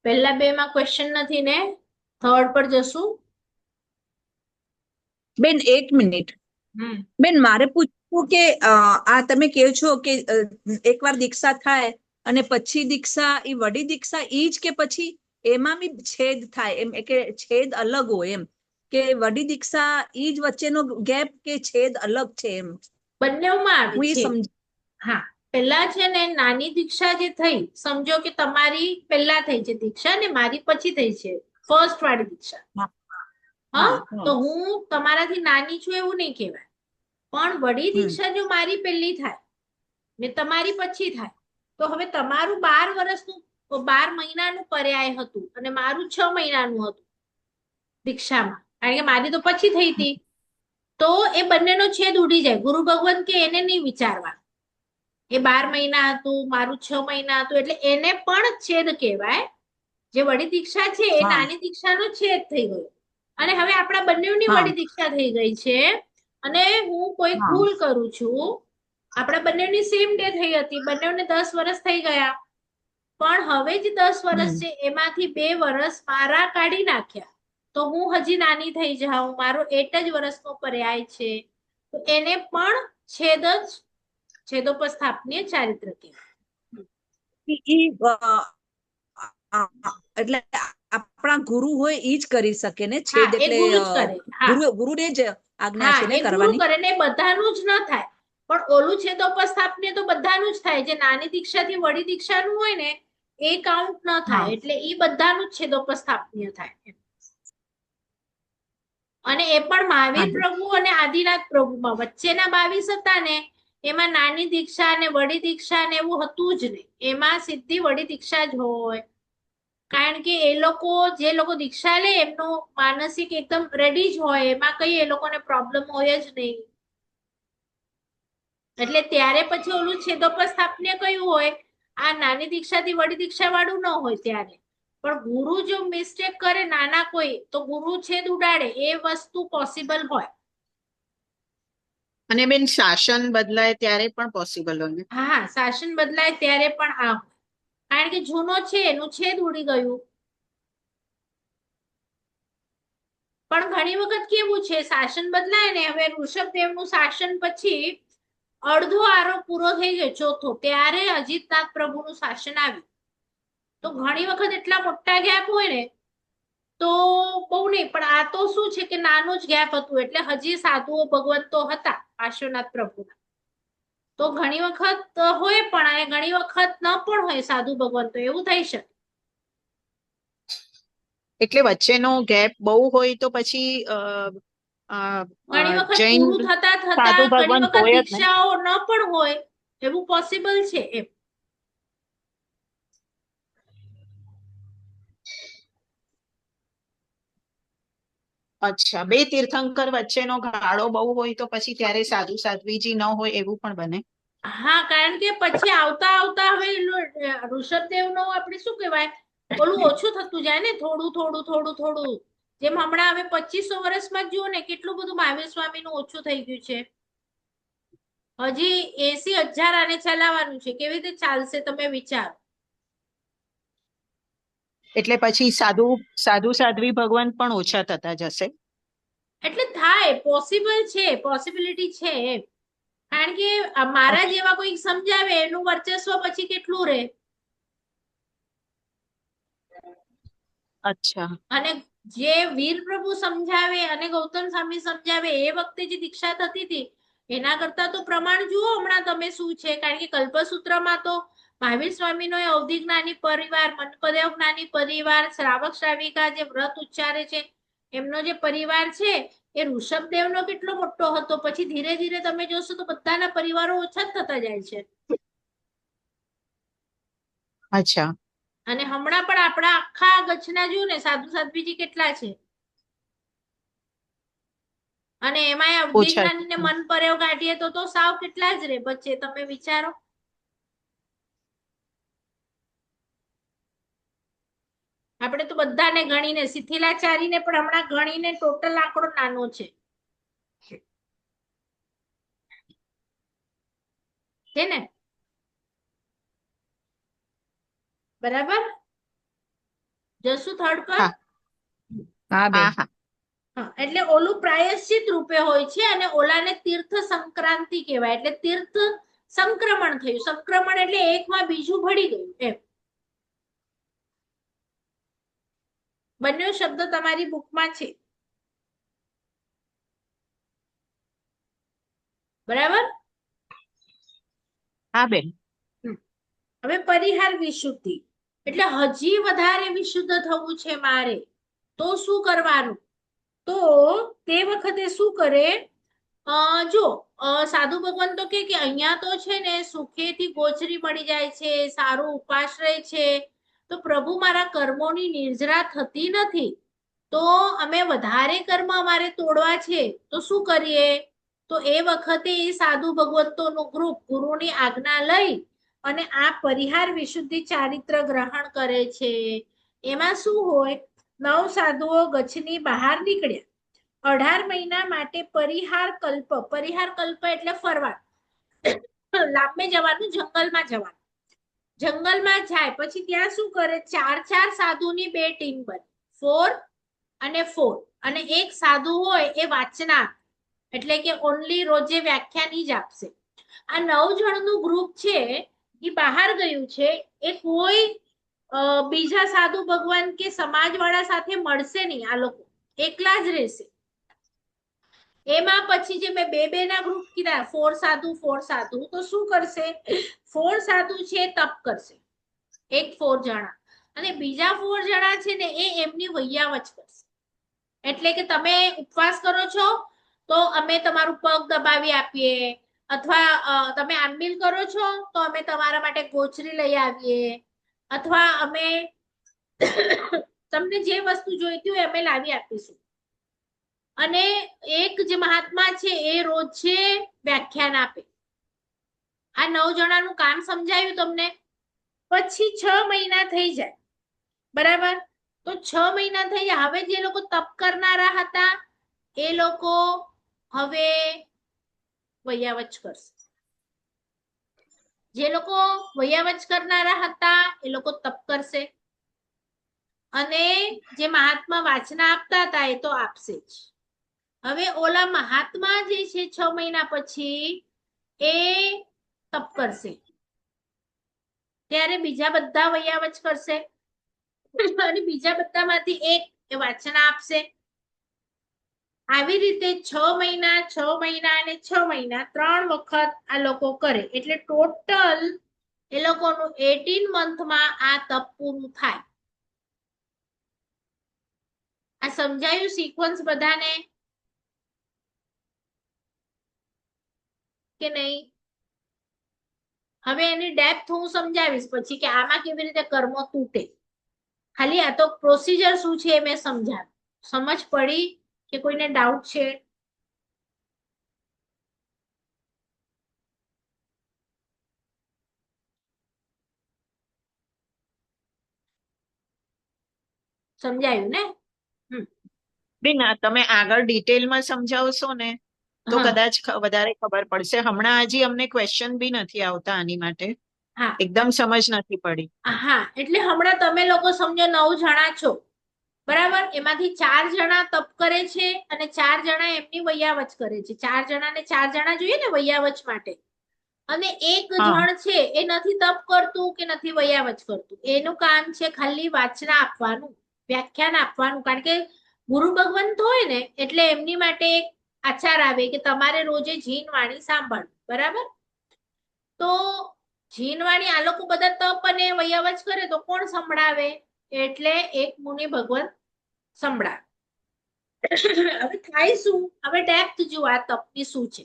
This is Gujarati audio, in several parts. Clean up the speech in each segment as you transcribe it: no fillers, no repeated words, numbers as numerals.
પહેલા બે માં ક્વેશ્ચન નથી ને થર્ડ પર જશું. બેન 1 મિનિટ. હમ બેન મારે પૂછવું કે આ તમે કહો છો કે એકવાર દીક્ષા થાય અને પછી દીક્ષા એ વડી દીક્ષા ઈ જ કે પછી એમાં બી છેદ થાય એમ કે છેદ અલગ હોય એમ કે વડી દીક્ષા ઈ જ વચ્ચેનો ગેપ કે છેદ અલગ છે એમ બંનેમાં આવે હું એ છે. સમજ. હા, પેલા છે ને નાની દીક્ષા જે થઈ, સમજો કે તમારી પહેલા થઈ છે દીક્ષા ને મારી પછી થઈ છે ફર્સ્ટ વાળી દીક્ષા. હા હા, હા તો હા હું તમારાથી નાની છું એવું નહીં કહેવાય. પણ વડી દીક્ષા જો મારી પહેલી થાય ને તમારી પછી થાય, તો હવે તમારું 12 વર્ષનું 12 મહિનાનું પર્યાય હતું અને મારું 6 મહિનાનું હતું દીક્ષામાં, કારણ કે મારી તો પછી થઈ હતી. તો એ બંનેનો છેદ ઉડી જાય. ગુરુ ભગવાન કે એને નહીં વિચારવા, એ 12 મહિના હતું, મારું 6 મહિના હતું, એટલે એને પણ છેદ કહેવાય. જે વડી દીક્ષા છે એ હા નાની દીક્ષાનો છેદ થઈ ગયો. અને હવે આપણા બંનેની હા વડી દીક્ષા થઈ ગઈ છે અને હું કોઈ હા ભૂલ કરું છું. આપણા બંનેની સેમ ડે થઈ હતી, બંનેને 10 વર્ષ થઈ ગયા, પણ હવે જે 10 વર્ષ હમ છે એમાંથી 2 વર્ષ મારા કાઢી નાખ્યા, તો હું હજી નાની થઈ જાઉં, મારો 8 જ વર્ષનો પર્યાય છે, તો એને પણ છેદ જ છેદોપસ્થાપનીય ચારિત્ર કહેવાય. એટલે આપણા ગુરુ હોય ઈ જ કરી શકે ને હા, છેદ એ એટલે ગુરુ જ કરે. હા ગુરુને જ આજ્ઞા હા, છે ને એ ગુરુ કરવાની. કરે ને બધાનું જ ન થાય. પણ ઓલું છેદોપસ્થાપનીય તો બધાનું જ થાય. જે નાની દીક્ષાથી વડી દીક્ષાનું હોય ને એ કાઉન્ટ ન હા થાય, એટલે એ બધાનું જ છેદોપસ્થાપનીય થાય. અને એ પણ હા મહાવીર પ્રભુ અને આદિનાથ પ્રભુમાં વચ્ચેના 22 હતા ને, એમાં નાની દીક્ષા અને વડી દીક્ષા ને એવું હતું જ નહીં. એમાં સીધી વડી દીક્ષા જ હોય, કારણ કે એ લોકો જે લોકો દીક્ષા લે એમનું માનસિક એકદમ રેડી જ હોય, એમાં કઈ એ લોકોને પ્રોબ્લેમ હોય જ નહીં. એટલે ત્યારે પછી ઓલું છેદોપસ્થાપન્ય કયું હોય, આ નાની દીક્ષાથી વડી દીક્ષા વાળું ન હોય ત્યારે. પણ ગુરુ જો મિસ્ટેક કરે નાના કોઈ, તો ગુરુ છેદ ઉડાડે, એ વસ્તુ પોસિબલ હોય. અને બેન શાસન બદલાય ત્યારે પણ પોસિબલ હોય ને? હા, શાસન બદલાય ત્યારે પણ આ હોય, કારણ કે જૂનો છે એનું છેદ ઉડી ગયું. પણ ઘણી વખત કેવું છે, શાસન બદલાય ને, હવે ઋષભદેવ નું શાસન પછી અડધો આરો પૂરો થઈ ગયો, ચોથો, ત્યારે અજીતનાથ પ્રભુનું શાસન આવ્યું. તો ઘણી વખત એટલા મોટા ગેપ હોય ને, તો બહુ નહીં. પણ આ તો શું છે કે નાનું જ ગેપ હતું, એટલે હજી સાધુઓ ભગવંતો હતા પાર્શ્વનાથ પ્રભુના. તો ઘણી વખત હોય પણ અને ઘણી વખત ન પણ હોય સાધુ ભગવંતો, એવું થઈ શકે. એટલે વચ્ચેનો ગેપ બહુ હોય તો પછી ઘણી વખત જૈન પૂરું થતા થતા સાધુ ઘણી ભગવાન વખત હોય જ ને. દીક્ષાઓ ન પણ હોય, એવું પોસિબલ છે એમ. અચ્છા, બે તીર્થંકર વચ્ચેનો ગાળો બહુ હોય તો પછી ત્યારે સાધુ સાધ્વીજી ન હોય એવું પણ બને. હા, કારણ કે પછી આવતા આવતા હવે ઋષભદેવ નો આપણે શું કહેવાય, ઓલું ઓછું થતું જાય ને, થોડું થોડું થોડું થોડું. જેમ હમણાં હવે 2500 વર્ષમાં જુઓ ને કેટલું બધું મહાવીર સ્વામી નું ઓછું થઈ ગયું છે. હજી 80,000 આને ચલાવવાનું છે, કેવી રીતે ચાલશે તમે વિચારો. એટલે પછી સાધુ સાધુ સાધ્વી ભગવાન પણ ઓછા થતા જશે. એટલે થાય, પોસિબલ છે, પોસિબિલિટી છે એમ. કારણ કે મારા જેવા કોઈ સમજાવે એનું વર્ચસ્વ પછી કેટલું રહે. અચ્છા. અને જે વીર પ્રભુ સમજાવે અને ગૌતમ સ્વામી સમજાવે એ વખતે જે દીક્ષા થતી હતી, એના કરતા તો પ્રમાણ જુઓ હમણાં તમે શું છે. કારણ કે કલ્પસૂત્રમાં તો મહાવીર સ્વામીનો અવધિ જ્ઞાની પરિવાર, મનપદેવ જ્ઞાની પરિવાર, શ્રાવક શ્રાવિકા જે વ્રત ઉચ્ચારે છે એમનો જે પરિવાર છે, એ ઋષભદેવનો કેટલો મોટો હતો. પછી ધીરે ધીરે તમે જોશો તો બધાના પરિવારો ઓછા જ થતા જાય છે. અચ્છા. અને હમણાં પણ આપણા આખા કચ્છના જુઓ ને સાધુ સાધ્વીજી કેટલા છે, અને એમાંય અવધિ ઓછા. જ્ઞાની મન પરેવ કાઢીએ તો સાવ કેટલા જ રે બચ્ચે, તમે વિચારો. આપણે તો બધાને ગણીને, શિથિલાચારીને પણ હમણાં ગણીને ટોટલ આંકડો નાનો છે. છે ને, બરાબર. જશું થર્ડ પર? હા. હા હા બેન. હા. હા, એટલે ઓલું પ્રાયશ્ચિત રૂપે હોય છે અને ઓલાને તીર્થ સંક્રાંતિ કહેવાય. એટલે તીર્થ સંક્રમણ થયું. સંક્રમણ એટલે એકમાં બીજું ભળી ગયું એમ. બંને શબ્દ તમારી બુકમાં છે, બરાબર? હા બેન. હવે પરિહાર વિશુદ્ધિ એટલે હજી વધારે વિશુદ્ધ થવું છે મારે, તો શું કરવાનું? તો તે વખતે શું કરે? જો સાધુ ભગવાન તો કે અહીંયા તો છે ને સુખેથી ગોચરી મળી જાય છે, સારું ઉપાશ્રય છે, તો પ્રભુ મારા કર્મોની નિર્જરા થતી નથી, તો અમે વધારે કર્મ અમારે તોડવા છે, તો શું કરીએ? તો એ વખતે એ સાધુ ભગવંતોનું ગ્રુપ ગુરુની આજ્ઞા લઈ અને આ પરિહાર વિશુદ્ધિ ચારિત્ર ગ્રહણ કરે છે. એમાં શું હોય? 9 સાધુઓ ગચ્છની બહાર નીકળ્યા. 18 મહિના માટે પરિહાર કલ્પ એટલે ફરવા, લાંબે જવાનું, જંગલમાં જવાનું. જંગલમાં જાય પછી ત્યાં શું કરે? 4 સાધુની 2 ટીમ બને, 4 અને 4. અને એક સાધુ હોય એ વાંચનાર, એટલે કે ઓનલી રોજે વ્યાખ્યાન જ આપશે. આ 9 જણનું ગ્રુપ છે એ બહાર ગયું છે. એ કોઈ બીજા સાધુ ભગવાન કે સમાજવાળા સાથે મળશે નહીં. આ લોકો એકલા જ રહેશે. એમાં પછી જે મેં બે ના ગ્રુપ કીધા, 4 સાધુ, તો શું કરશે? 4 સાધુ છે તપ કરશે, એક 4 જણા, અને બીજા 4 જણા છે ને એ એમની વૈયાવચ કરશે. એટલે કે તમે ઉપવાસ કરો છો તો અમે તમારું પગ દબાવી આપીએ, અથવા તમે આંબીલ કરો છો તો અમે તમારા માટે ગોચરી લઈ આવીએ, અથવા અમે તમને જે વસ્તુ જોઈતી હોય અમે લાવી આપીશું. અને એક જે મહાત્મા છે એ રોજે વ્યાખ્યાન આપે. આ 9 જણાનું કામ સમજાયું તમને? પછી 6 મહિના થઈ જાય, બરાબર? તો 6 મહિના થઈ જાય. હવે જે લોકો તપ કરનારા હતા એ લોકો હવે વૈયાવચ કરશે. જે લોકો વૈયાવચ કરનારા હતા એ લોકો તપ કરશે, અને જે મહાત્મા વાચના આપતા હતા એ તો આપશે જ. હવે ઓલા મહાત્મા જે છે 6 મહિના પછી એ તપ કરશે, ત્યારે બીજા બધા વૈયાવચ કરશે, અને બીજા બધામાંથી એક એ વાચના આપશે. આવી રીતે 6 મહિના, 6 મહિના અને 6 મહિના 3 વખત આ લોકો કરે, એટલે ટોટલ એ લોકોનું 18 મંથમાં આ તપ પૂરું થાય. આ સમજાયું સિક્વન્સ બધાને કે નહીં? હવે એની ડેપ્થ હું સમજાવીશ પછી કે આમાં કેવી રીતે કર્મો તૂટે. ખાલી આ તો પ્રોસીજર શું છે એ મેં સમજાવ્યું. સમજ પડી કે કોઈને ડાઉટ છે? સમજાયું ને? બેન તમે આગળ ડિટેલમાં સમજાવશો ને તો હા કદાચ વધારે ખબર પડશે. હમણાં હજી અમને ક્વેશ્ચન બી નથી આવતા આની માટે, હા એકદમ સમજ નથી પડી. હા, એટલે હમણાં તમે લોકો સમજો 9 જણા છો, બરાબર? એમાંથી 4 જણા તપ કરે છે અને 4 જણા એમની વૈયાવચ કરે છે. 4 જણાને 4 જણા જોઈએ ને વૈયાવચ માટે, અને એક હા જણ છે એ નથી તપ કરતું કે નથી વૈયાવચ કરતું. એનું કામ છે ખાલી વાચના આપવાનું, વ્યાખ્યાન આપવાનું. કારણ કે ગુરુ ભગવંત હોય ને એટલે એમની માટે એક આચાર આવે કે તમારે રોજે જીન વાણી સાંભળવું, બરાબર? તો જીનવાણી આ લોકો બધા તપ અને વૈયાવચ કરે તો કોણ સંભળાવે? એટલે એક મુનિ ભગવંત સંભળાવે. હવે થાય શું? હવે ડેપ્થ જુઓ આ તપની શું છે.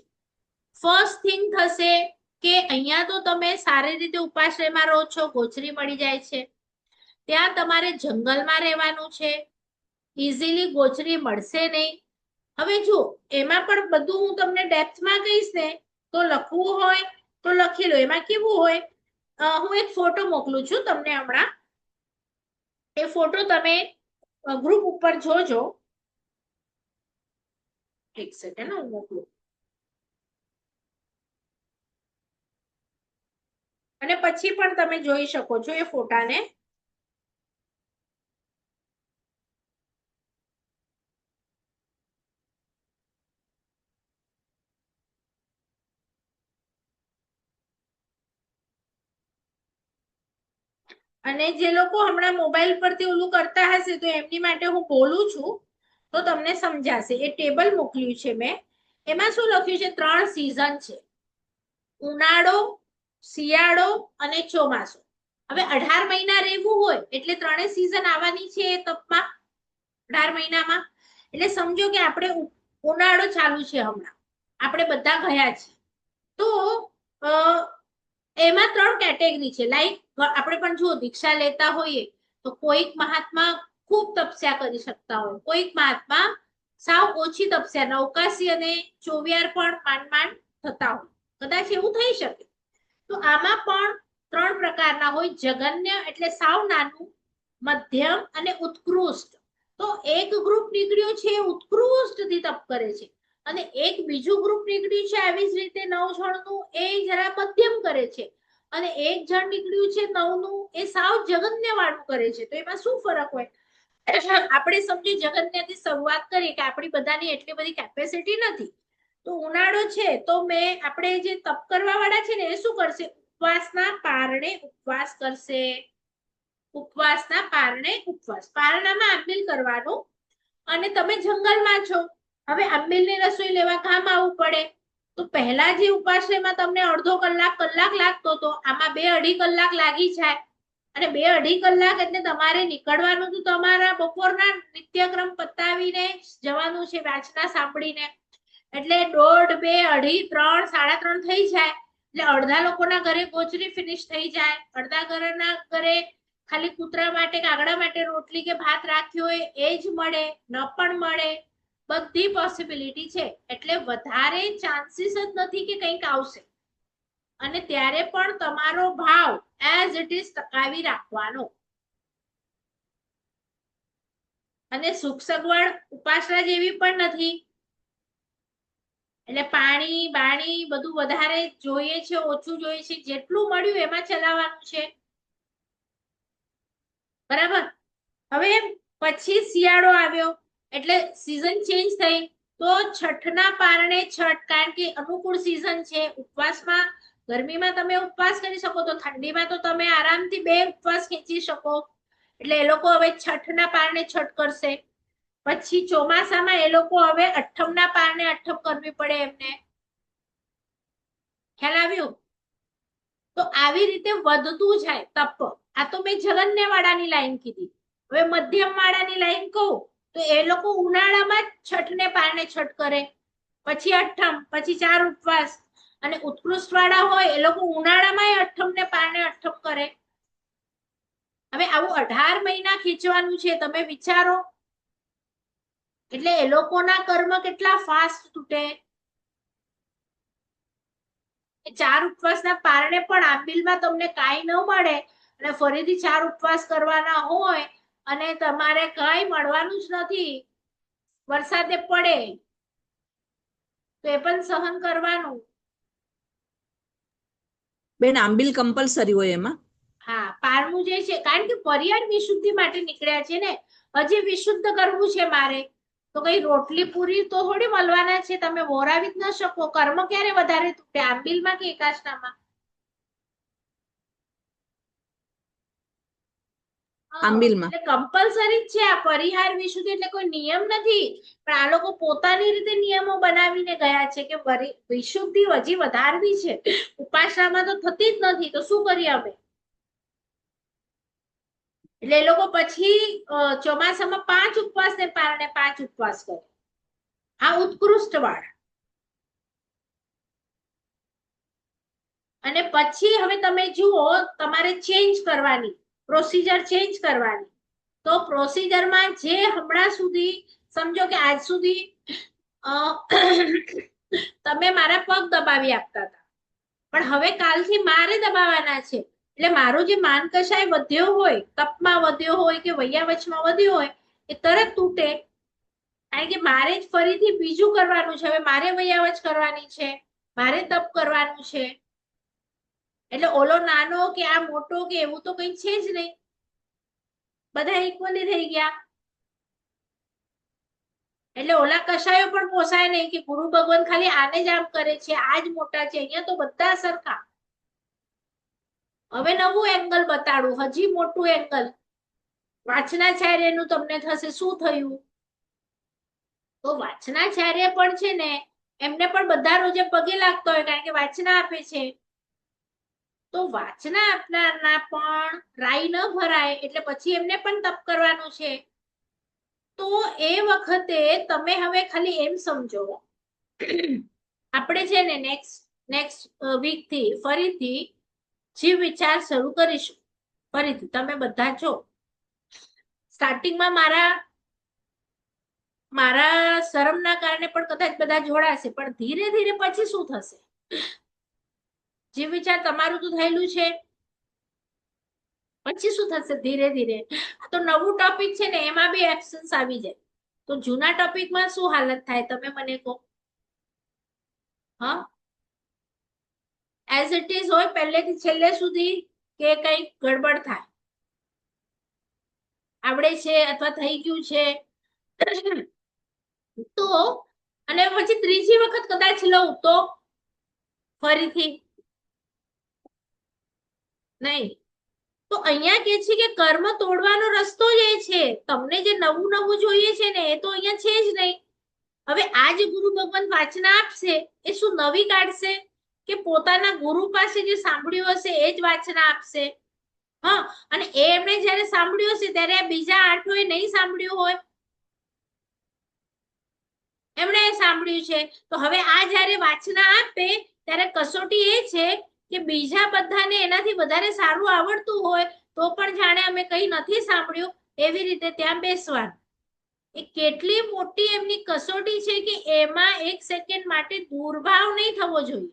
ફર્સ્ટ થિંગ થશે કે અહીંયા તો તમે સારી રીતે ઉપાશ્રયમાં રહો છો, ગોચરી મળી જાય છે. ત્યાં તમારે જંગલમાં રહેવાનું છે, ઇઝીલી ગોચરી મળશે નહીં. હવે જો એમાં પણ બધું હું તમને ડેપ્થમાં કહીશ ને તો લખવું હોય તો લખી લો. એમાં કેવું હોય, હું એક ફોટો મોકલું છું તમને હમણાં. એ ફોટો તમે ગ્રુપ ઉપર જોજો. એક સેકન્ડ હું મોકલું. અને પછી પણ તમે જોઈ શકો છો એ ફોટાને. અને જે લોકો હમણાં મોબાઈલ પરથી ઓલું કરતા હશે તો એમની માટે હું બોલું છું તો તમને સમજાશે. એ ટેબલ મોકલ્યું છે મેં, એમાં શું લખ્યું છે, 3 સિઝન છે, ઉનાળો, શિયાળો અને ચોમાસું. હવે 18 મહિના રહેવું હોય એટલે 3 સિઝન આવવાની છે એ તપમાં, 18 મહિનામાં. એટલે સમજો કે આપણે ઉનાળો ચાલુ છે હમણાં, આપણે બધા ગયા છે, તો એમાં 3 કેટેગરી છે. લાઈક આપણે પણ જો દીક્ષા લેતા હોઈએ તો કોઈક મહાત્મા ખૂબ તપસ્યા કરી શકતા હોય, કોઈક મહાત્મા સાવ ઓછી તપસ્યા, નવકાશી અને ચોવિયાર પણ માંડ થતા હોય, કદાચ એવું થઈ શકે. તો આમાં પણ 3 પ્રકારના હોય. જગન્ય એટલે સાવ નાનું, મધ્યમ અને ઉત્કૃષ્ટ. તો એક ગ્રુપ નીકળ્યું છે ઉત્કૃષ્ટ થી તપ કરે છે, અને એક બીજું ગ્રુપ નીકળ્યું છે આવી જ રીતે 9 જણનું, એ જરા મધ્યમ કરે છે, અને એક જણ નીકળ્યું છે 9 નું, એ સાવ જગન્ય વાળું કરે છે. તો એમાં શું ફરક હોય? આપણે સમજી જગન્ય થી શરૂઆત કરીએ કે આપણી બધાની એટલી બધી કેપેસિટી નથી. તો ઉનાળો છે તો આપણે જે તપ કરવા વાળા છે ને એ શું કરશે? ઉપવાસના પારણે ઉપવાસ કરશે. ઉપવાસના પારણે ઉપવાસ, પારણામાં આંબીલ કરવાનું. અને તમે જંગલમાં છો, હવે આંબીલની રસોઈ લેવા કામ આવવું પડે, તો પહેલા જે ઉપાશ્રયમાં તમને અડધો કલાક લાગતો તો આમાં 2-2.5 કલાક લાગી જાય. અને 2-2.5 કલાક એટલે તમારે નીકળવાનું તો તમારા બપોરના નિત્યક્રમ પતાવીને જવાનું છે વાંચના સાંભળીને, એટલે 1.5, 2, 2.5, 3, 3:30 થઈ જાય. એટલે અડધા લોકોના ઘરે ગોચરી ફિનિશ થઈ જાય, અડધા ઘરના ઘરે ખાલી કૂતરા માટે કાગડા માટે રોટલી કે ભાત રાખ્યો હોય એ જ મળે, ન પણ મળે, બધી પોસિબિલિટી છે. એટલે વધારે ચાન્સીસ જ નથી કે કંઈક આવશે. અને ત્યારે પણ તમારો ભાવ એઝ ઇટ ઇઝ ટકાવી રાખવાનો. અને સુખ સગવડ ઉપાસના જેવી પણ નથી, એટલે પાણી બાણી બધું વધારે જોઈએ છે, ઓછું જોઈએ છે, જેટલું મળ્યું એમાં ચલાવવાનું છે, બરાબર. હવે પછી શિયાળો આવ્યો એટલે સીઝન ચેન્જ થઈ, તો છઠના પારણે છઠ, કારણ કે અનુકૂળ સીઝન છે. ઉપવાસમાં ગરમીમાં તમે ઉપવાસ કરી શકો, તો ઠંડીમાં તો તમે આરામથી 2 ઉપવાસ ખેંચી શકો. એટલે એ લોકો હવે છઠના પારણે છઠ કરશે. પછી ચોમાસામાં એ લોકો હવે અઠમના પારણે અઠમ કરવી પડે એમને. ખ્યાલ આવ્યું? તો આવી રીતે વધતું જાય તપ. આ તો મેં જગન્ય વાળાની લાઈન કીધી. હવે મધ્યમ વાળાની લાઈન કહું તો એ લોકો ઉનાળામાં છઠને પારણે છઠ કરે, પછી અઠમ, પછી 4 ઉપવાસ. અને ઉત્કૃષ્ટ વાળા હોય એ લોકો ઉનાળામાં અઠમને પારણે અઠમ કરે. હવે આવું 18 મહિના ખીચવાનું છે, તમે વિચારો. એટલે એ લોકોના કર્મ કેટલા ફાસ્ટ તૂટે. 4 ઉપવાસના પારણે પણ આંબીલમાં તમને કાંઈ ન મળે અને ફરીથી 4 ઉપવાસ કરવાના હોય અને તમારે કાંઈ મળવાનું જ નથી, વરસાદે પડે તો એ પણ સહન કરવાનું. બેન આંબીલ કમ્પલસરી હોય એમાં? હા, પારમું જે છે, કારણ કે પર્યાય વિશુદ્ધિ માટે નીકળ્યા છે ને, હજી વિશુદ્ધ કરવું છે મારે, તો કઈ રોટલી પૂરી તો થોડી મળવાના છે, તમે વોરાવી જ ન શકો. કર્મ ક્યારે વધારે તૂટે, આંબીલમાં કે એકાદશામાં? આંબીલમાં. એટલે કમ્પલસરી જ છે આ પરિહાર વિશુદ્ધિ, એટલે કોઈ નિયમ નથી, પણ આ લોકો પોતાની રીતે નિયમો બનાવીને ગયા છે કે વિશુદ્ધિ હજી વધારવી છે. ઉપાસનામાં તો થતી જ નથી, તો શું કરીએ અમે? એટલે એ લોકો પછી ચોમાસામાં 5 ઉપવાસને પારણે 5 ઉપવાસ કરે. આ ઉત્કૃષ્ટ વાળા. અને પછી હવે તમે જુઓ, તમારે ચેન્જ કરવાની, પ્રોસિજર ચેન્જ કરવાની. તો પ્રોસિજરમાં જે હમણાં સુધી સમજો કે આજ સુધી તમે મારા પગ દબાવી આપતા હતા, પણ હવે કાલથી મારે દબાવવાના છે. એટલે મારો જે માન કશાય વધ્યો હોય, તપમાં વધ્યો હોય કે વૈયાવચમાં વધ્યો હોય, એ તરત તૂટે. કારણ કે મારે જ ફરીથી બીજું કરવાનું છે. હવે મારે વૈયાવચ કરવાની છે, મારે તપ કરવાનું છે. એટલે ઓલો નાનો કે આ મોટો કે એવું તો કઈ છે જ નહીં, બધા ઇક્વલી થઈ ગયા. એટલે ઓલા કશાયો પણ પોસાય નહીં કે ગુરુ ભગવાન ખાલી આને જ આમ કરે છે, આ જ મોટા છે. અહીંયા તો બધા સરખા. હવે નવું એંગલ બતાડું, હજી મોટું એંગલ. વાંચનાચાર્યનું તમને થશે શું થયું? તો વાંચનાચાર્ય પણ છે ને, એમને પણ બધા રોજે પગે લાગતો હોય, કારણ કે વાંચના આપે છે. તો વાંચના આપનારના પણ રાઈ ન ભરાય, એટલે પછી એમને પણ તપ કરવાનું છે. તો એ વખતે તમે હવે ખાલી એમ સમજો, આપણે છે ને નેક્સ્ટ વીક થી ફરીથી જીવ વિચાર શરૂ કરીશું. ફરીથી તમે બધા છો, સ્ટાર્ટિંગમાં મારા શરમના કારણે પણ કદાચ બધા જોડાશે, પણ ધીરે ધીરે પછી શું થશે? જીવ વિચાર તમારું તો થયેલું છે, પછી શું થશે ધીરે ધીરે? તો નવું ટોપિક છે ને, એમાં બી એબ્સન્સ આવી જાય. તો જૂના ટોપિકમાં શું હાલત થાય તમે મને કહો. હા, એઝ ઇટ ઇઝ હોય પહેલેથી છેલ્લે સુધી, કે કઈ ગડબડ થાય? આવડે છે અથવા થઈ ગયું છે તો, અને પછી ત્રીજી વખત કદાચ લઉં તો ફરીથી નહીં. તો અહીંયા કે છે કે કર્મ તોડવાનો રસ્તો જ એ છે. તમને જે નવું નવું જોઈએ છે ને, એ તો અહીંયા છે જ નહીં. હવે આ જે ગુરુ ભગવાન વાંચના આપશે, એ શું નવી કાઢશે, કે પોતાના ગુરુ પાસે જે સાંભળ્યું હશે એ જ વાંચના આપશે? હા, અને એમણે જયારે સાંભળ્યું હશે ત્યારે આ બીજા આઠોએ નહીં સાંભળ્યું હોય, એમણે સાંભળ્યું છે. તો હવે આ જયારે વાંચના આપે ત્યારે કસોટી એ છે કે બીજા બધાને એનાથી વધારે સારું આવડતું હોય તો પણ જાણે અમે કઈ નથી સાંભળ્યું એવી રીતે ત્યાં બેસવાનું. એ કેટલી મોટી એમની કસોટી છે કે એમાં એક સેકન્ડ માટે દુર્ભાવ નહીં થવો જોઈએ.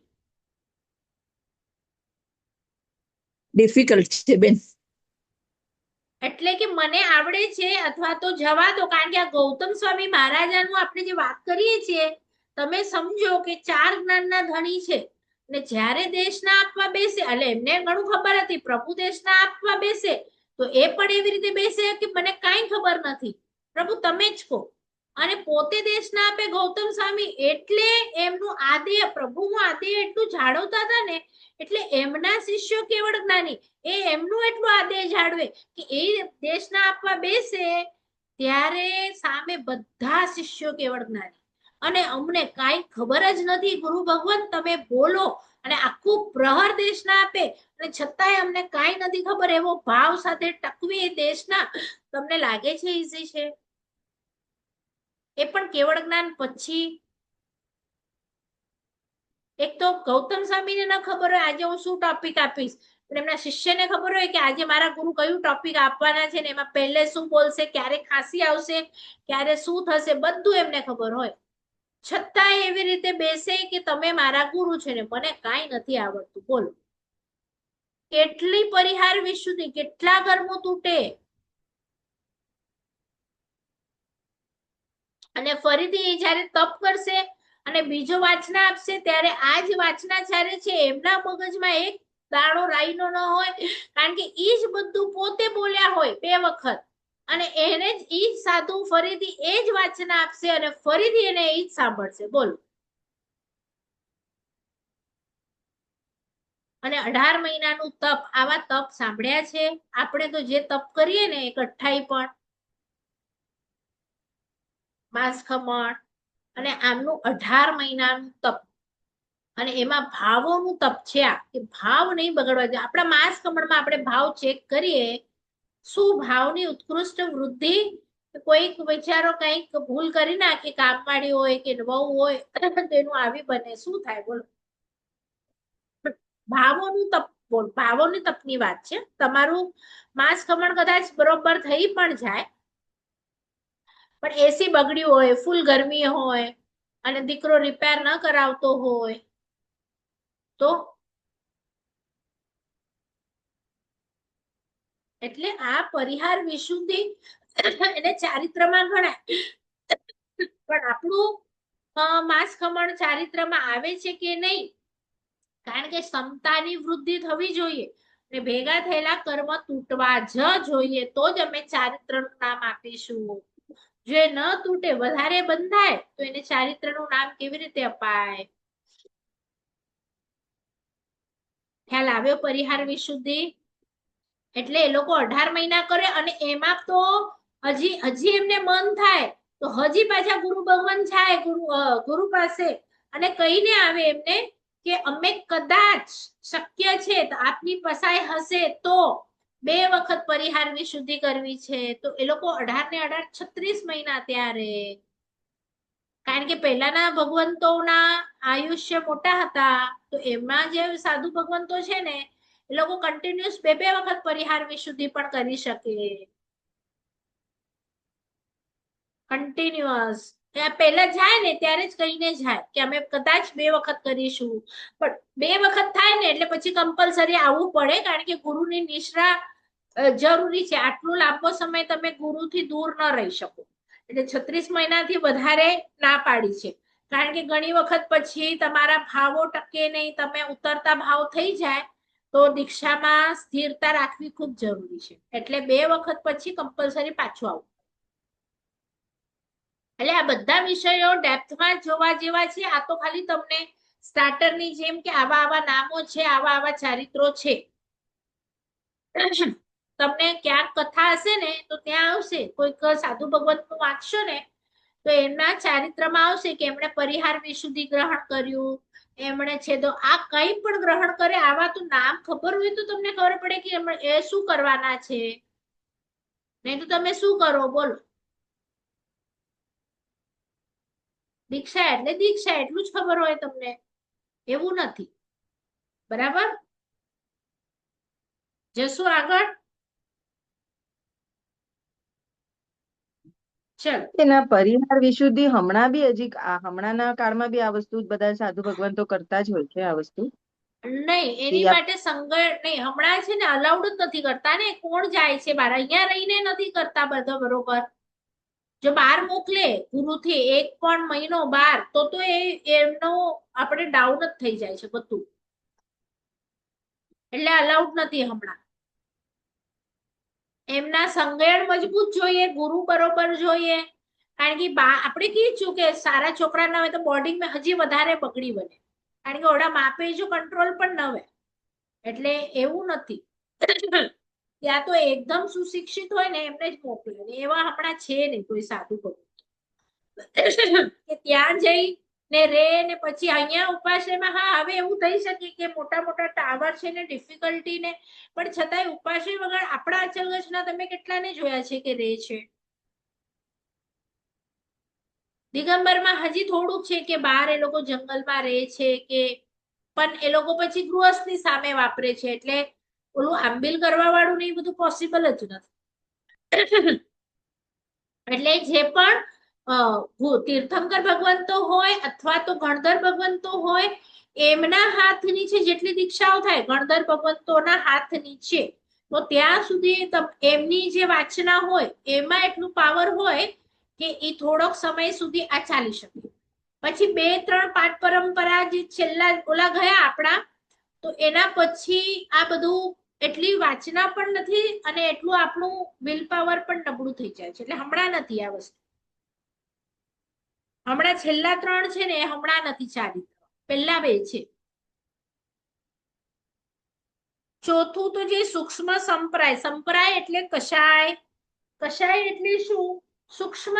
ડિફિકલ્ટ છે બેન. એટલે કે મને આવડે છે અથવા તો જવા દો, કારણ કે આ ગૌતમ સ્વામી મહારાજાનું આપણે જે વાત કરીએ છીએ, તમે સમજો કે 4 જ્ઞાનના ધણી છે, ને જ્યારે દેશના આપવા બેસે, એટલે એમને ઘણું ખબર હતી પ્રભુ દેશના આપવા બેસે, તો એ પણ એવી રીતે બેસે કે મને કાંઈ ખબર નથી, પ્રભુ તમે જ કહો. અને પોતે દેશના આપે ગૌતમ સ્વામી, એટલે એમનું આદેય, પ્રભુનું આદેય એટલું જાળવતા હતા ને, એટલે એમના શિષ્યો કેવળ જ્ઞાની, એ એમનું એટલું આદેય જાળવે કે એ દેશના આપવા બેસે ત્યારે સામે બધા શિષ્યો કેવળ જ્ઞાની. અને અમને કાંઈ ખબર જ નથી, ગુરુ ભગવાન તમે બોલો, અને આખું પ્રહર દેશના આપે અને છતાંય અમને કાંઈ નથી ખબર, એવો ભાવ સાથે ટકવી દેશના. તમને લાગે છે ઈઝી છે? એ પણ કેવળ જ્ઞાન પછી. એક તો ગૌતમ સ્વામીને ન ખબર હોય આજે હું શું ટોપિક આપીશ, પણ એમના શિષ્યને ખબર હોય કે આજે મારા ગુરુ કયું ટોપિક આપવાના છે, ને એમાં પહેલે શું બોલશે, ક્યારે ખાંસી આવશે, ક્યારે શું થશે, બધું એમને ખબર હોય. છતાંય એવી રીતે બેસે કે તમે મારા ગુરુ છે ને મને કાંઈ નથી આવડતું. બોલો, કેટલી પરિહાર વિશુદ્ધિ, કેટલા કર્મો તૂટે. અને ફરીથી જયારે તપ કરશે અને બીજો વાંચના આપશે, ત્યારે આ જ વાંચનાચાર્ય છે એમના મગજમાં એક દાણો રાઈનો ન હોય, કારણ કે ઈ જ બધું પોતે બોલ્યા હોય 2 વખત, અને એને જ ઈ જ સાધુ ફરીથી એ જ વાંચના આપશે અને ફરીથી એને ઈ જ સાંભળશે. બોલો, અને 18 મહિનાનું તપ, આવા તપ સાંભળ્યા છે આપણે? તો જે તપ કરીએ ને, એક 28 પણ માંસ ખમણ, અને આમનું 18 મહિનાનું તપ, અને એમાં ભાવોનું તપ છે. આ કે ભાવ નહીં બગડવા જોઈએ. આપણા માંસ ખમણમાં આપણે ભાવ ચેક કરીએ, શું ભાવની ઉત્કૃષ્ટ વૃદ્ધિ? કોઈક વિચારો કંઈક ભૂલ કરી નાખે, કામવાળી હોય કે વહુ હોય, તેનું આવી બને, શું થાય? બોલો, ભાવોનું તપ. બોલ, ભાવોની તપની વાત છે. તમારું માંસ ખમણ કદાચ બરોબર થઈ પણ જાય, પણ એસી બગડ્યું હોય, ફૂલ ગરમી હોય, અને દીકરો રિપેર ન કરાવતો હોય તો? એટલે આ પરિહાર વિશુદ્ધિ એને ચારિત્રમાં ગણાય. પણ આપણું માંસ ખમણ ચારિત્રમાં આવે છે કે નહીં? કારણ કે ક્ષમતાની વૃદ્ધિ થવી જોઈએ, અને ભેગા થયેલા કર્મ તૂટવા જ જોઈએ, તો જ અમે ચારિત્રનું નામ આપીશું. જો ન તૂટે, વધારે બંધાય, તો એને ચારિત્રનું નામ કેવી રીતે અપાય? ખ્યાલ આવ્યો? પરિહાર વિશુદ્ધિ એટલે એ લોકો 18 મહિના કરે અને એમાં તો હજી એમને મન થાય તો હજી પાછા ગુરુ ભગવાન જાય ગુરુ પાસે અને કહીને આવે એમને કે અમે કદાચ શક્ય છે તો આપની પસાય હશે તો 2 વખત પરિહાર વિશુદ્ધિ કરવી છે. તો એ લોકો 18 ને 18 36 મહિના ત્યારે, કારણ કે પહેલાના ભગવંતોના આયુષ્ય મોટા હતા તો એમાં જે સાધુ ભગવંતો છે ને એ લોકો કન્ટિન્યુઅસ 2 વખત પરિહાર વિશુદ્ધિ પણ કરી શકે, કન્ટિન્યુઅસ. પહેલા જાય ને ત્યારે જ કહીને જાય કે અમે કદાચ 2 વખત કરીશું, પણ 2 વખત થાય ને એટલે પછી કમ્પલસરી આવવું પડે, કારણ કે ગુરુની નિશ્રા જરૂરી છે. આટલો લાંબો સમય તમે ગુરુથી દૂર ન રહી શકો, એટલે 36 મહિનાથી વધારે ના પાડી છે. કારણ કે ઘણી વખત પછી તમારા ભાવો ટકે નહીં, તમે ઉતરતા ભાવ થઈ જાય તો દીક્ષામાં સ્થિરતા રાખવી ખૂબ જરૂરી છે. એટલે 2 વખત પછી કમ્પલસરી પાછું આવવું. એટલે આ બધા વિષયો ડેપ્થમાં જોવા જેવા છે. આ તો ખાલી તમને સ્ટાર્ટરની જેમ કે આવા આવા નામો છે, આવા આવા ચારિત્રો છે. તમને ક્યાંક કથા હશે ને તો ત્યાં આવશે, કોઈક સાધુ ભગવંતનું વાંચશો ને તો એમના ચારિત્રમાં આવશે કે એમણે પરિહાર વિશુદ્ધિ ગ્રહણ કર્યું, એમણે છે તો આ કંઈ પણ ગ્રહણ કરે. આવા તો નામ ખબર હોય તો તમને ખબર પડે કે એ શું કરવાના છે, નહીં તો તમે શું કરો બોલો. દીક્ષા એટલે દીક્ષા એટલું જ ખબર હોય તમને, એવું નથી. બરાબર, જશું આગળ. ચલો, એના પરિહાર વિશુદ્ધિ હમણાં બી હજી હમણાંના કાળમાં બી આ વસ્તુ બધા સાધુ ભગવાન તો કરતા જ હોય છે આ વસ્તુ. નહીં એની માટે સંગઠન નહીં, હમણાં છે ને અલાઉડ જ નથી કરતા ને. કોણ જાય છે બહાર? અહીંયા રહીને નથી કરતા બધો બરોબર. જો બહાર મોકલે ગુરુથી 1 પણ મહિનો બહાર તો એમનો આપણે ડાઉન જ થઈ જાય છે બધું, એટલે અલાઉડ નથી હમણાં. એમના સંગઠન મજબૂત જોઈએ, ગુરુ બરોબર જોઈએ, કારણ કે આપણે કીધું કે સારા છોકરા ના હોય તો બોર્ડિંગમાં હજી વધારે બગડી બને, કારણ કે ઓડા માપે જો કંટ્રોલ પણ ન હોય. એટલે એવું નથી. ત્યાં તો એકદમ સુશિક્ષિત હોય ને એમને જ મોકલે, એવા હમણાં છે નહીં કોઈ સાધુ ભગવાન કે ત્યાં જઈ ને રે ને પછી અહીંયા ઉપાશ્રયમાં. હા, હવે એવું થઈ શકે કે મોટા મોટા ટાવર છે ને ડિફિકલ્ટી ને, પણ છતાંય ઉપાશ્રય વગર આપણા અચલગજના તમે કેટલાને જોયા છે કે રે છે? દિગંબરમાં હજી થોડુંક છે કે બહાર એ લોકો જંગલમાં રહે છે કે, પણ એ લોકો પછી ગૃહસ્થની સામે વાપરે છે, એટલે ઓલું આંબિલ કરવા વાળું ને એ બધું પોસિબલ જ નથી. એટલે જે પણ તીર્થંકર ભગવંતો હોય અથવા તો ગણધર ભગવંતો હોય એમના હાથ નીચે જેટલી દીક્ષાઓ થાય ગણધર ભગવંતોના હાથ નીચે, તો ત્યાં સુધી એમની જે વાચના હોય એમાં એટલું પાવર હોય કે એ થોડોક સમય સુધી આ ચાલી શકે. પછી 2, 3, 5 પરંપરા જે છેલ્લા ઓલા ગયા આપણા, તો એના પછી આ બધું એટલી વાચના પણ નથી અને એટલું આપણું વિલ પાવર પણ નબળું થઈ જાય છે. એટલે હમણાં નથી આ વસ્તુ. હમણાં છેલ્લા 3 છે ને હમણાં નથી ચારિત્ર, પહેલા 2 છે. ચોથું તો જે સૂક્ષ્મ સંપ્રાય. સંપ્રાય એટલે કશાય. કશાય એટલે શું? સૂક્ષ્મ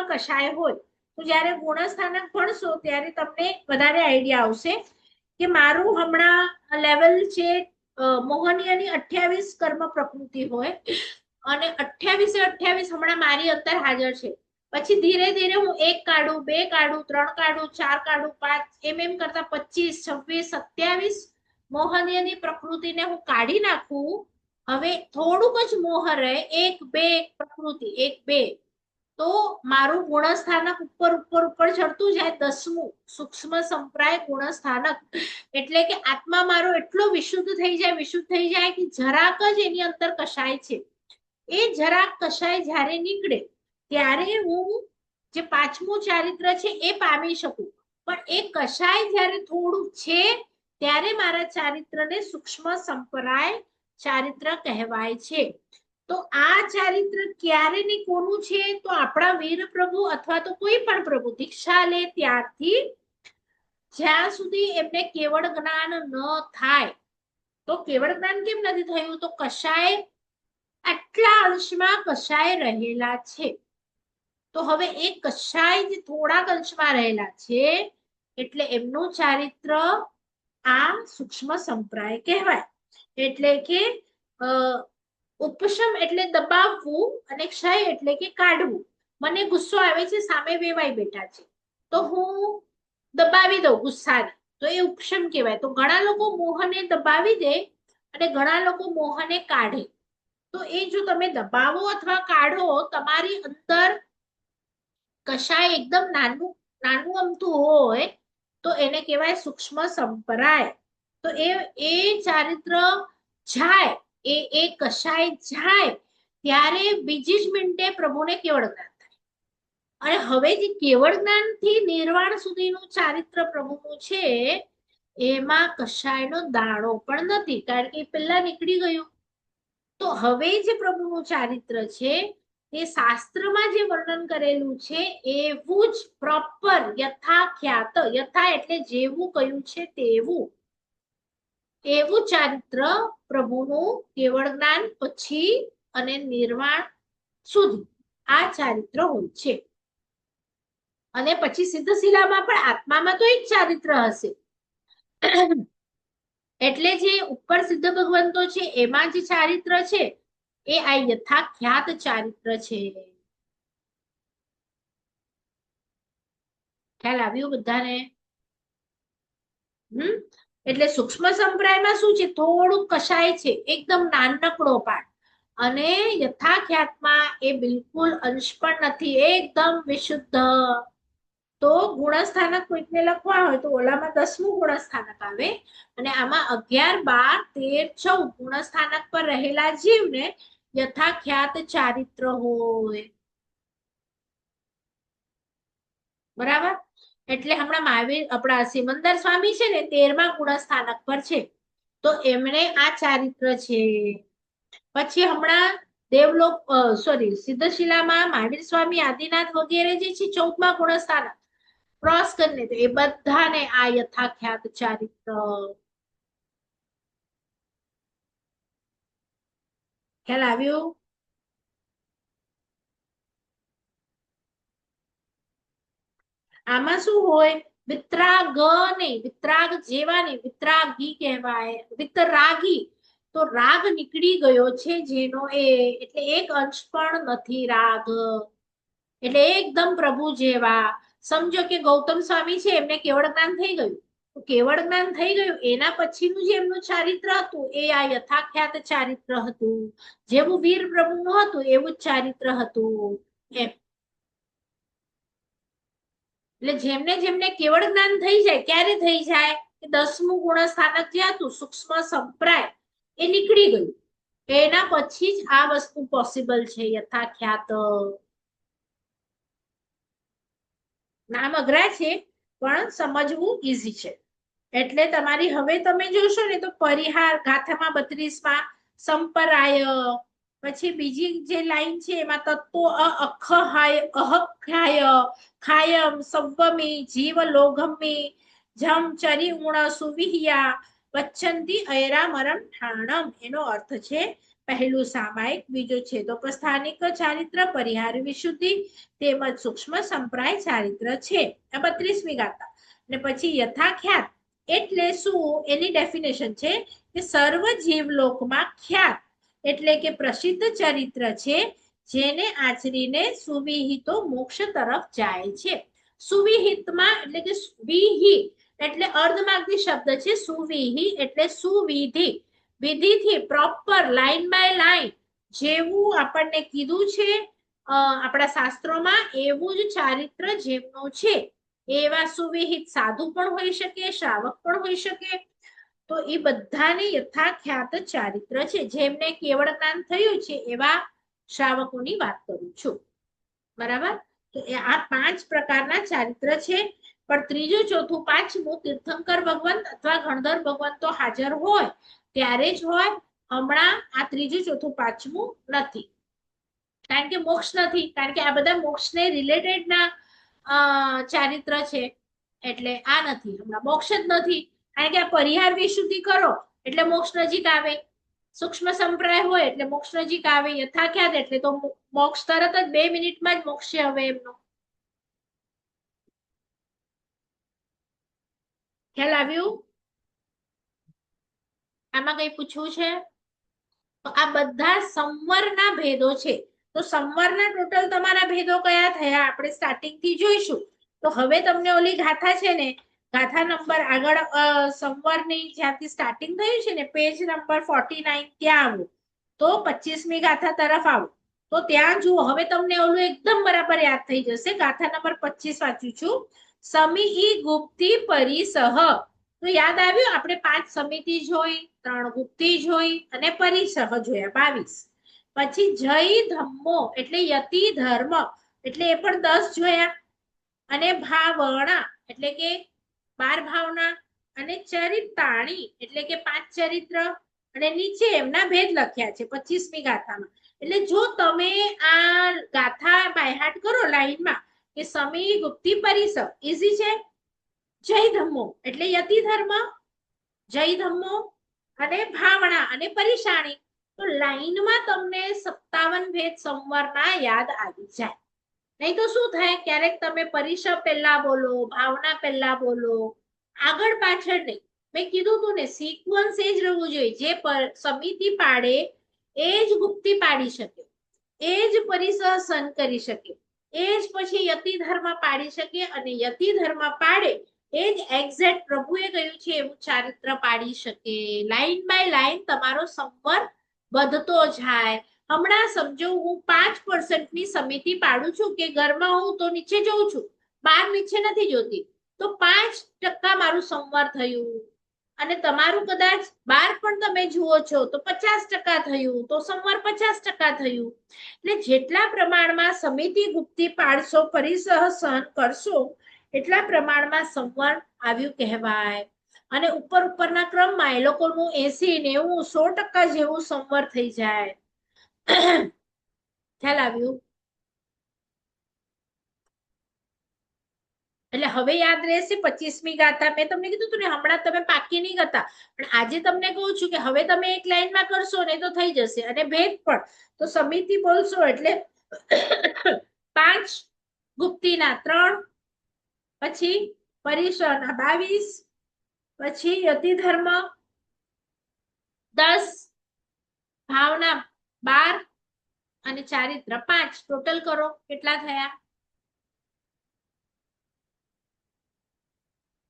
કશાય હોય. તો જ્યારે ગુણસ્થાનક ભણશો ત્યારે તમને વધારે આઈડિયા આવશે કે મારું હમણાં લેવલ છે મોહનીયની 28 કર્મ પ્રકૃતિ હોય અને 28 હમણાં મારી અંદર હાજર છે. પછી ધીરે ધીરે હું 1 કાઢું, 2 કાઢું, 3 કાઢું, 4 કાઢું, 5 એમ કરતા 25, 26, 27 મોહનીયની પ્રકૃતિને હું કાઢી નાખું. હવે થોડુંક જ મોહ રહે, 1, 2 પ્રકૃતિ, 1, 2, તો મારું ગુણસ્થાનક ઉપર ચડતું જાય. 10મું સૂક્ષ્મ સંપ્રાય ગુણસ્થાનક, એટલે કે આત્મા મારો એટલો વિશુદ્ધ થઈ જાય કે જરાક જ એની અંદર કશાય છે. એ જરાક કશાય જ્યારે નીકળે ત્યારે હું જે 5મું ચારિત્ર છે એ પામી શકું. પણ એ કશાય જ્યારે થોડું છે ત્યારે મારા ચારિત્રને સૂક્ષ્મ સંપ્રાય ચારિત્ર કહેવાય છે. તો આ ચારિત્ર ક્યારે ને કોનું છે? તો આપણા વીર પ્રભુ અથવા તો કોઈ પણ પ્રભુ દીક્ષા લે ત્યારથી જ્યાં સુધી એમને કેવળ જ્ઞાન ન થાય તો કેવળ જ્ઞાન કેમ નથી થયું? તો કશાય આટલા અંશમાં કશાય રહેલા છે. તો હવે એ કશાય જે થોડાક અંશમાં રહેલા છે એટલે એમનું ચારિત્ર આ સૂક્ષ્મ સંપ્રાય કહેવાય. એટલે કે ઉપશમ એટલે દબાવવું અને ક્ષય એટલે કે કાઢવું. મને ગુસ્સો આવે છે, સામે વેવાઈ બેઠા છે, તો હું દબાવી દઉં ગુસ્સાને, તો એ ઉપશમ કહેવાય. તો ઘણા લોકો મોહને દબાવી દે અને ઘણા લોકો મોહને કાઢે. તો એ જો તમે દબાવો અથવા કાઢો, તમારી અંદર કશાય એકદમ નાનું નાનું અમથું હોય તો એને કહેવાય સૂક્ષ્મ સંપ્રાય. તો એ ચારિત્ર જાય, એ કશાય જાય ત્યારે બીજી જ મિનિટે પ્રભુને કેવળ જ્ઞાન થાય. અને હવે જે કેવળ જ્ઞાન થી નિર્વાણ સુધીનું ચારિત્ર પ્રભુનું છે એમાં કશાયનો દાણો પણ નથી, કારણ કે પેલા નીકળી ગયું. તો હવે જે પ્રભુનું ચારિત્ર છે એ શાસ્ત્રમાં જે વર્ણન કરેલું છે એવું જ પ્રોપર યથાખ્યાત, યથા એટલે જેવું કયું છે તેવું, એવું ચારિત્ર પ્રભુનું કેવળ જ્ઞાન પછી અને નિર્વાણ સુધી આ ચારિત્ર હોય છે. અને પછી સિદ્ધશિલામાં પણ આત્મામાં તો એક ચારિત્ર હશે. એટલે જે ઉપર સિદ્ધ ભગવંતો છે એમાં જે ચારિત્ર છે એ આ યથાખ્યાત ચારિત્ર છે. ખ્યાલ આવ્યું બધાને? એટલે સૂક્ષ્મ સંપ્રાયમાં શું છે? થોડુંક કશાય છે, એકદમ નાનકડો પાઠ. અને યથાખ્યાતમાં એ બિલકુલ અંશ પણ નથી, એકદમ વિશુદ્ધ. તો ગુણસ્થાનક કોઈકને લખવા હોય તો ઓલામાં 10મું ગુણસ્થાનક આવે અને આમાં 11, 12, 13, 14 ગુણસ્થાનક પર રહેલા જીવને યથાખ્યાત ચારિત્ર હોય. બરાબર? એટલે હમણાં મહાવીર આપણા સિમંદર સ્વામી છે ને 13મા ગુણસ્થાનક પર છે, તો એમણે આ ચારિત્ર છે. પછી હમણાં દેવલોક સિદ્ધશિલામાં મહાવીર સ્વામી, આદિનાથ વગેરે જે છે 14મા ગુણસ્થાનક ક્રોસ કરીને, તો એ બધાને આ યથાખ્યાત ચારિત્ર. ખ્યાલ આવ્યું? આમાં શું હોય? વિતરાગ નહીં, વિતરાગ જેવા નહીં, વિતરાગી કહેવાય. વિતરાગી તો રાગ નીકળી ગયો છે જેનો એટલે એક અંશ પણ નથી રાગ, એટલે એકદમ પ્રભુ જેવા. સમજો કે ગૌતમ સ્વામી છે, એમને કેવળ જ્ઞાન થઈ ગયું. તો કેવળ જ્ઞાન થઈ ગયું એના પછીનું જે એમનું ચારિત્ર હતું એ આ યથાખ્યાત ચારિત્ર હતું. જેવું વીર પ્રભુનું હતું એવું જ ચારિત્ર હતું એમ. એટલે જેમને જેમને કેવળ જ્ઞાન થઈ જાય, ક્યારે થઈ જાય? 10મું ગુણસ્થાનક જે હતું સૂક્ષ્મ સંપ્રાય એ નીકળી ગયું, એના પછી જ આ વસ્તુ પોસિબલ છે, યથાખ્યાત. નામ અઘરા છે પણ સમજવું ઈઝી છે. એટલે તમારી હવે તમે જોશો ને તો પરિહાર ગાથામાં 32માં સંપરાય, પછી બીજી જે લાઈન છે એમાં તત્વો અખહાય, અહખ્યાય, ખાયમ, સંવમી, જીવ લોઘમી, જમ ચરી ઉણ સુવિહિયા, વચ્છંતી ઐરામરમ ઠાણમ. એનો અર્થ છે પહેલું સામાયિક, બીજું છે તો સ્થાનિક ચારિત્ર, પરિહાર વિશુદ્ધિ તેમજ સૂક્ષ્મ સંપ્રાય ચારિત્ર છે. આ 32મી ગાથા. અને પછી યથાખ્યાત એટલે શું? એની ડેફિનેશન છે કે સર્વ જીવલોકમાં ખ્યાત એટલે કે પ્રસિદ્ધ ચરિત્ર છે, જેને આચરીને સુવિહિતો મોક્ષ તરફ જાય છે. સુવિહિતમાં એટલે કે વિહિ એટલે અર્ધમાગધી શબ્દ છે, સુવિહિ એટલે સુવિધિ, વિધિથી પ્રોપર લાઈન બાય લાઈન જેવું આપણને કીધું છે આપણા શાસ્ત્રોમાં, એવું જ ચારિત્ર જેમનું છે. એવા સુવિહિત સાધુ પણ હોઈ શકે, શ્રાવક પણ હોઈ શકે. તો એ બધાને યથાખ્યાત ચારિત્ર છે. જેમને કેવળ જ્ઞાન થયું છે એવા શ્રાવકોની વાત કરું છું. બરાબર? તો આ 5 પ્રકારના ચારિત્ર છે. પણ ત્રીજું, ચોથું, પાંચમું તીર્થંકર ભગવંત અથવા ગણધર ભગવંતો હાજર હોય ત્યારે જ હોય. હમણાં આ ત્રીજું, ચોથું, પાંચમું નથી, કારણ કે મોક્ષ નથી, કારણ કે આ બધા મોક્ષને રિલેટેડ ના ચારિત્ર છે. એટલે આ નથી, હમણાં મોક્ષ જ નથી, કારણ કે આ પરિહાર વિશુદ્ધિ કરો એટલે મોક્ષ નજીક આવે, સૂક્ષ્મ સંપ્રાય હોય એટલે મોક્ષ નજીક આવે, યથાખ્યાત એટલે તો મોક્ષ તરત જ 2 મિનિટમાં જ મોક્ષ હવે એમનો ખ્યાલ આવ્યું? આમાં કઈ પૂછવું છે? તો આ બધા સંવરના ભેદો છે. તો સંવરના ટોટલ તમારા ભેદો કયા થયા આપણે સ્ટાર્ટિંગ થી જોઈશું. તો હવે તમને ઓલી ગાથા છે ને, ગાથા નંબર આગળ સંવરની જ્યાંથી સ્ટાર્ટિંગ થયું છે ને પેજ નંબર 49 ત્યાં આવો તો 25મી ગાથા તરફ આવો તો ત્યાં જુઓ. હવે તમને ઓલું એકદમ બરાબર યાદ થઈ જશે. ગાથા નંબર 25 વાંચું છું. સમી ગુપ્તી પરિસહ. તો યાદ આવ્યું આપણે 5 સમિતિ જોઈ, 3 ગુપ્તી જોઈ અને પરિસહ જોયા 22. પછી જય ધમ્મો એટલે યતિ ધર્મ એટલે એ પણ 10 જોયા અને ભાવણા એટલે કે 12 ભાવના અને ચરિતાણી એટલે કે 5 ચરિત્ર અને નીચે એમના ભેદ લખ્યા છે 25મી ગાથામાં. એટલે જો તમે આ ગાથા બાયહાટ કરો લાઈનમાં કે સમી ગુપ્તી પરિસહ ઈઝી છે. જય ધમ્મો એટલે યતિ ધર્મ, જય ધમ્મો અને ભાવના અને પરિશાણી. તો લાઈનમાં તમને 57 ભેદ સંવરના યાદ આવી જાય. નહીં તો શું થાય ક્યારેક તમે પરિસહ પહેલા બોલો, ભાવના પહેલા બોલો, આગળ પાછળ નહીં. મેં કીધું તું ને સિક્વન્સ એ જ રહેવું જોઈએ. જે સમિતિ પાડે એ જ ગુપ્તી પાડી શકે, એ જ પરિસહ સન કરી શકે, એ જ પછી યતિ ધર્મ પાડી શકે અને યતિ ધર્મ પાડે એ જ એક્ઝેક્ટ પ્રભુએ કહ્યું છે એવું ચારિત્ર પાડી શકે. લાઈન બાય લાઈન તમારો સંવર વધતો જાય. હમણાં સમજો હું 5% ની સમિતિ પાડું છું કે ઘરમાં હું તો નીચે જોઉં છું, બહાર નીચે નથી જોતી, તો 5% મારું સંવર થયું. અને તમારું કદાચ 12 પણ તમે જુઓ છો તો 50% થયું, તો સંવર 50% થયું. એટલે જેટલા પ્રમાણમાં સમિતિ ગુપ્તી પાડશો, પરિસહ સહન કરશો એટલા પ્રમાણમાં સંવર આવ્યું કહેવાય. અને ઉપરના ક્રમમાં એ લોકોનું 80, 90, 100% જેવું સંવર થઈ જાય. ખ્યાલ આવ્યું? એટલે હવે યાદ રહેશે 25મી ગાથા. મેં તમને કીધું તું ને હમણાં તમે પાકી નહીં કરતા, પણ આજે તમને કહું છું કે હવે તમે એક લાઈનમાં કરશો ને તો થઈ જશે. અને ભેદ પણ તો સમિતિ બોલશો એટલે 5, ગુપ્તીના 3, પછી પરિસરના 22, પછી યતિ ધર્મ 10, ભાવના 12 અને ચારિત્ર 5. ટોટલ કરો કેટલા થયા.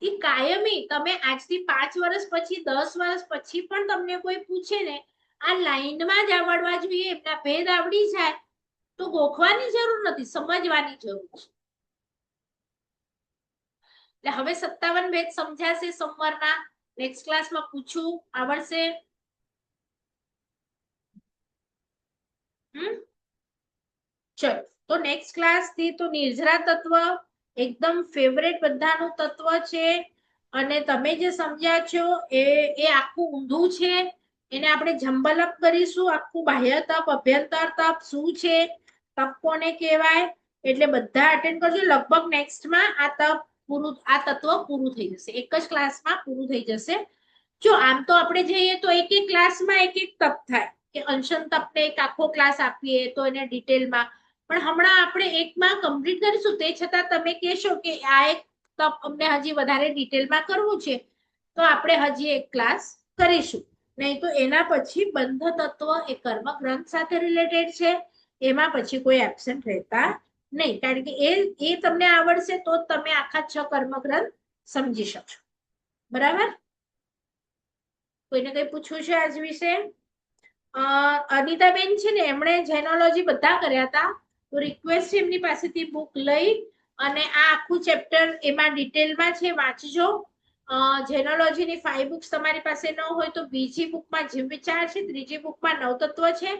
એ કાયમી તમે આજથી 5 વર્ષ પછી 10 વર્ષ પછી પણ તમને કોઈ પૂછે ને આ લાઈનમાં જ આવડવા જોઈએ, એમના ભેદ આવડી જાય તો ગોખવાની જરૂર નથી, સમજવાની જરૂર છે. એટલે હવે 57 ભેદ સમજાશે સંવરના. નેક્સ્ટ ક્લાસમાં પૂછું આવડશે. ચલો તો નેક્સ્ટ ક્લાસ થી તો નિર્જરા તત્વ એકદમ ફેવરેટ બધાનું તત્વ છે. અને તમે જે સમજ્યા છો એ આખું ઊંધું છે. એને આપણે જંબલક કરીશું. આખું બાહ્ય તપ, અભ્યંતર તપ શું છે, તપ કોને કહેવાય, એટલે બધા અટેન્ડ કરજો. લગભગ નેક્સ્ટમાં આ તત્વ પૂરું થઈ જશે. એક જ ક્લાસમાં પૂરું થઈ જશે. જો આમ તો આપણે જઈએ તો એક એક ક્લાસમાં એક એક તપ થાય કે અંશન તપને એક આખો ક્લાસ આપીએ તો એને ડિટેલમાં, પણ હમણાં આપણે એકમાં કમ્પ્લીટ કરીશું. તે છતાં તમે કહેશો કે આ એક તપ અમને હજી વધારે ડિટેલમાં કરવું છે તો આપણે હજી એક ક્લાસ કરીશું. નહીં તો એના પછી બંધ તત્વ એ કર્મ ગ્રંથ સાથે રિલેટેડ છે, એમાં પછી કોઈ એબ્સેન્ટ રહેતા નહીં. કારણ કે એ તમને આવડશે તો તમે આખા 6 કર્મ ગ્રંથ સમજી શકશો. બરાબર? કોઈને કઈ પૂછવું છે આજ વિશે? અનિતાબેન છે ને એમણે જેનોલોજી બધા કર્યા હતા, તો રિક્વેસ્ટ છે એમની પાસેથી બુક લઈ અને આ આખું ચેપ્ટર એમાં ડિટેલમાં છે, વાંચજો. જેનોલોજીની 5 બુક્સ તમારી પાસે ન હોય તો બીજી બુકમાં જીવ વિચાર છે, ત્રીજી બુકમાં નવતત્વ છે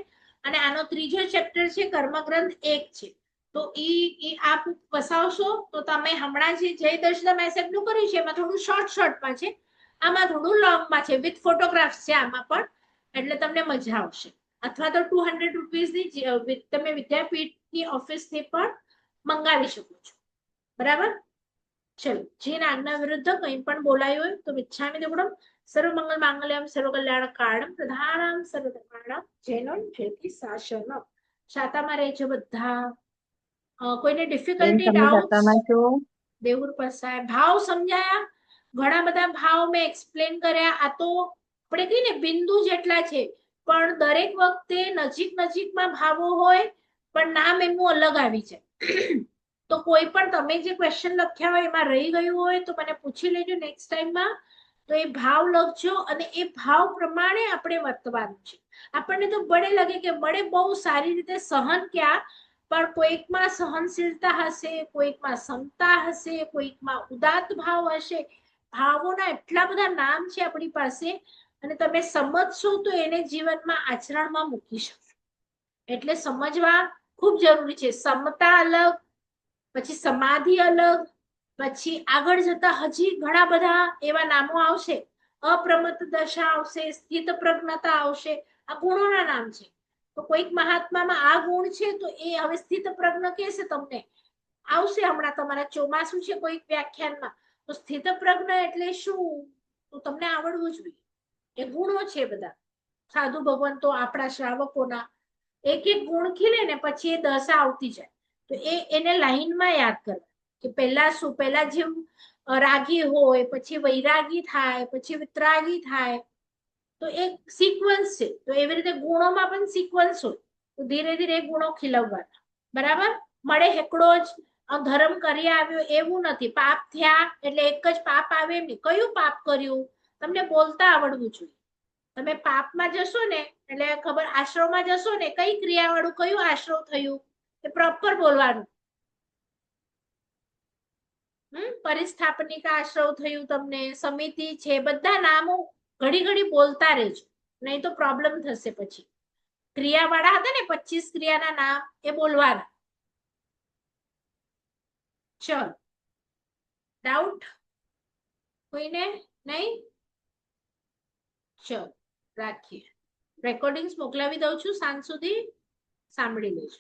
અને આનો ત્રીજો ચેપ્ટર છે કર્મગ્રંથ 1 છે. તો ઈ આ બુક વસાવશો તો તમે હમણાં જે જય દર્શન એસેપનું કર્યું છે એમાં થોડું શોર્ટમાં છે, આમાં થોડું લોંગમાં છે, વિથ ફોટોગ્રાફ્સ છે આમાં પણ, એટલે તમને મજા આવશે. અથવા તો 200 રૂપીસની તમે વિદ્યાપીઠની ઓફિસથી પણ મંગાવી શકો છો. બરાબર? ચલો, જીન આજ્ઞા વિરુદ્ધ કંઈ પણ બોલાયું હોય તો મિચ્છામિ દુક્કડમ સર્વમંગલ માંગલ્યમ સર્વકલ્યાણ કારણમ પ્રધાનમ સર્વધર્માણામ જૈનમ જયતિ શાસનમ. શાતામાં રહેજો બધા. કોઈને બેન ડિફિકલ્ટી તમે ડાઉટ્સ? શાતામાં છો? દેવુર પ્રસાદ ભાવ સમજાયા? ઘણા બધા ભાવ મેં એક્સપ્લેન કર્યા. આ તો આપણે કહીએ ને બિંદુ જેટલા છે, પણ દરેક વખતે નજીક નજીકમાં ભાવો હોય પણ નામ એમનું અલગ આવી જાય. તો કોઈ પણ તમે જે ક્વેશ્ચન લખ્યા હોય એમાં રહી ગયું હોય તો મને પૂછી લેજો નેક્સ્ટ ટાઈમમાં. તો એ ભાવ લખજો અને એ ભાવ પ્રમાણે આપણે વર્તવાનું છે. આપણને તો બળે લાગે કે બળે બહુ સારી રીતે સહન ક્યાં, પણ કોઈકમાં સહનશીલતા હશે, કોઈકમાં સમતા હશે, કોઈકમાં ઉદાત્ત ભાવ હશે. ભાવોના એટલા બધા નામ છે આપણી પાસે, અને તમે સમજશો તો એને જીવનમાં આચરણમાં મૂકી શકશો. એટલે સમજવા ખૂબ જરૂરી છે. સમતા અલગ, પછી સમાધિ અલગ, પછી આગળ જતા હજી ઘણા બધા એવા નામો આવશે. અપ્રમત્ત દશા આવશે, સ્થિત પ્રજ્ઞતા આવશે. આ ગુણોના નામ છે. તો કોઈક મહાત્મામાં આ ગુણ છે તો એ હવે સ્થિત પ્રજ્ઞ કહેશે તમને. આવશે હમણાં તમારા ચોમાસું છે કોઈક વ્યાખ્યાનમાં, તો સ્થિત પ્રજ્ઞ એટલે શું તો તમને આવડવું જોઈએ. એ ગુણો છે બધા સાધુ ભગવંતો આપણા શ્રાવકોના. એક એક ગુણ ખીલે ને પછી એ દશા આવતી જાય. તો એને લાઈનમાં યાદ કરવા કે પહેલા શું, પહેલા જેમ રાગી હોય, પછી વૈરાગી થાય, પછી વિતરાગી થાય. તો એક સિક્વન્સ છે. તો એવી રીતે ગુણોમાં પણ સિક્વન્સ હોય. તો ધીરે ધીરે ગુણો ખીલવવાના. બરાબર? મળે હેકડો જ ધર્મ કરી આવ્યો એવું નથી. પાપ થયા એટલે એક જ પાપ આવે એમ નહીં. કયું પાપ કર્યું તમને બોલતા આવડવું જોઈએ. તમે પાપમાં જશો ને એટલે ખબર, આશ્રમમાં જશો ને કઈ ક્રિયા વાળું કયું આશ્રમ થયું એ પ્રોપર બોલવાનું. પરિસ્થાપનિક આશ્રમ થયું, તમને સમિતિ છે, બધા નામો ઘડી ઘડી બોલતા રહેજો, નહીં તો પ્રોબ્લેમ થશે પછી. ક્રિયા વાળા હતા ને 25 ક્રિયાના નામ એ બોલવાના. ચલો, ડાઉટ કોઈને નહીં? ચલો રાખીએ. રેકોર્ડિંગ્સ મોકલાવી દઉં છું, સાંજ સુધી સાંભળી લેજો.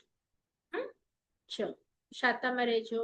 ચલો, શાતામાં રહેજો.